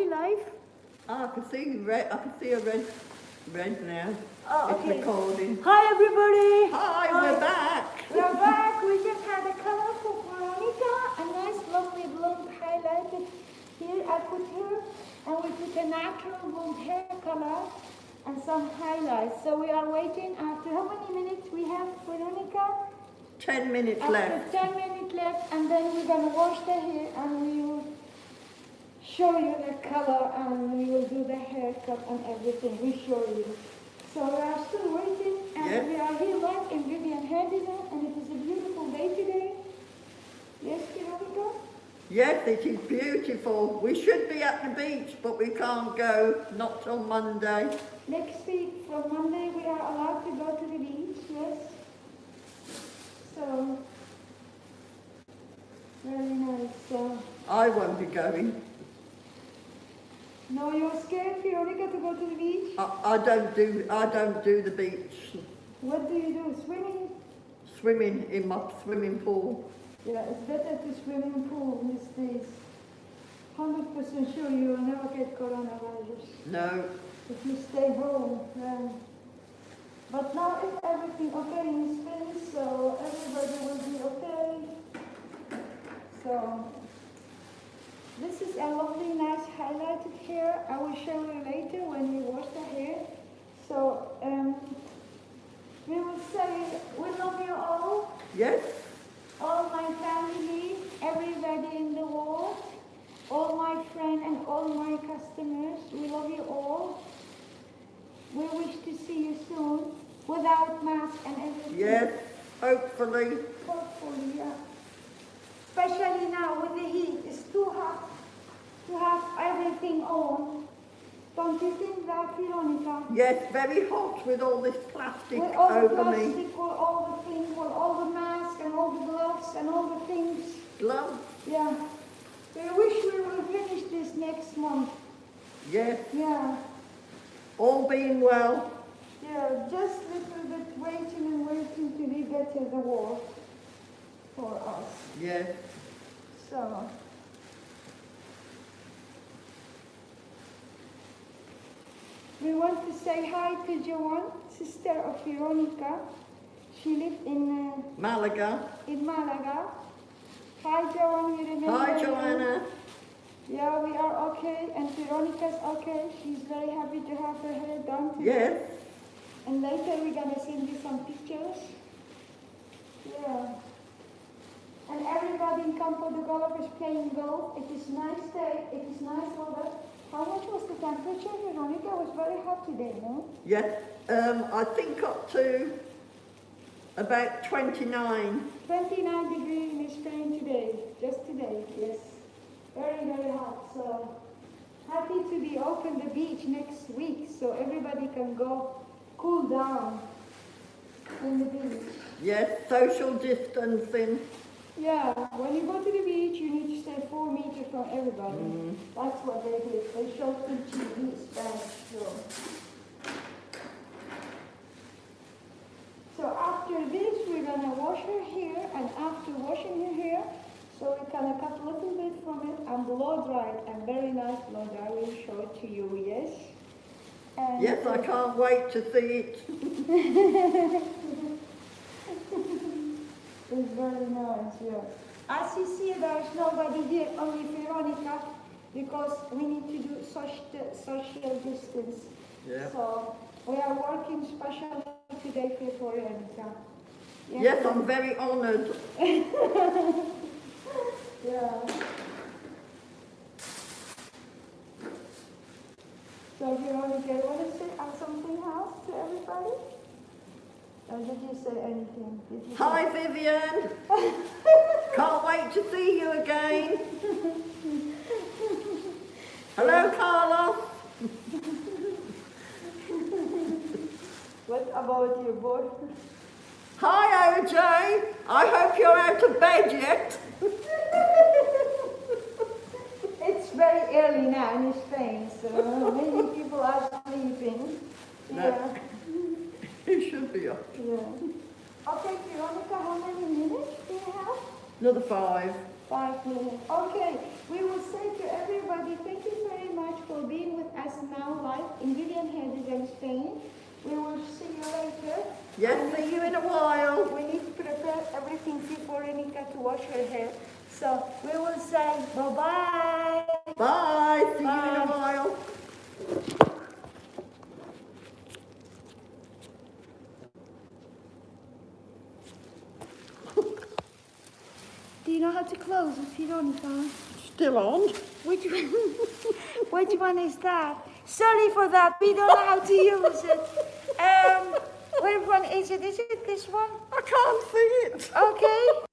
live? Oh, I can see red. I can see a red now. Oh, it's okay. recording. Hi, everybody. Hi, we're back. We're back. We just had a color for Veronica, a nice, lovely blonde highlighted here. I put here, and we put a natural blonde hair color and some highlights. So we are waiting after how many minutes we have, Veronica? 10 minutes After left. 10 minutes left, and then we're gonna wash the hair, and we will show you the color, and we will do the haircut and everything. We show you. So we are still waiting, and we are here live in Vivian Hairdresser, and it is a beautiful day today. Yes, Veronica? Yes, it is beautiful. We should be at the beach, but we can't go. Not till Monday. Next week, from Monday, we are allowed to go to the beach, yes? So, very nice. I won't be going. No, you're scared, Veronica, to go to the beach? I don't do the beach. What do you do? Swimming? Swimming in my swimming pool. Yeah, it's better to swim in the pool these days. 100% sure you will never get coronavirus. No. If you stay home, then. But now is everything okay in Spain, so everybody will be okay. So, this is a lovely, nice highlighted hair. I will show you later when we wash the hair. So, we will say, we love you all. Yes. All my family, everybody in the world, all my friends and all my customers, we love you all. We wish to see you soon, without mask and everything. Yes, hopefully. Hopefully, yeah. Especially now with the heat, it's too hot to have everything on. Don't you think that, Veronica? Yes, very hot with all this plastic with all over the plastic, me. with all the things, with all the masks and all the gloves and all the things. Gloves? Yeah. We wish we will finish this next month. Yes. Yeah. All being well. Yeah, just a little bit waiting and waiting to be better the war for us. Yes. So. We want to say hi to Joanne, sister of Veronica. She lived in Malaga. In Malaga. Hi Joanne, we remember. Hi Joanna. Yeah, we are okay, and Veronica's okay. She's very happy to have her hair done today. Yes. And later we're gonna send you some pictures. Yeah. And everybody in Campo de Golf is playing golf. It is nice day. It is nice weather. How much was the temperature, Veronica? It was very hot today, no? Yes. I think up to about 29. 29 degrees in Spain today. Just today, yes. Very, very hot. So happy to be open the beach next week so everybody can go cool down in the beach. Yes, social distancing. Yeah, when you go to the beach, you need to stay 4 meters from everybody. That's what they did. They showed in TV Spanish. So after this, we're gonna wash her hair, and after washing her hair, so we can cut a little bit from it and blow dry it, and very nice blow dry. I will show it to you, yes? And yes, I can't wait to see it. It's very nice, yeah. As you see, there is nobody here, only Veronica, because we need to do social distance. Yeah. So we are working specially today for Veronica. Yes, I'm very honoured. Yeah. So Veronica, you want to say something else to everybody? Or did you say anything? Hi Vivian. Can't wait to see you again. Hello Carlos. What about your boy? Hi OJ. I hope you're out of bed yet. It's very early now in Spain, so many people are sleeping. Yeah. It should be up. Yeah. Okay, Veronica, how many minutes do you have? Another 5. 5 minutes. Okay, we will say to everybody, thank you very much Yes, see you in a while. We need to prepare everything before Renika to wash her hair. So we will say bye-bye. Bye, see you in Bye. a while. Do you know how to close if you don't? Still on? Which one? Which one is that? Sorry for that. We don't know how to use it. Which one is it? Is it this one? I can't see it. Okay.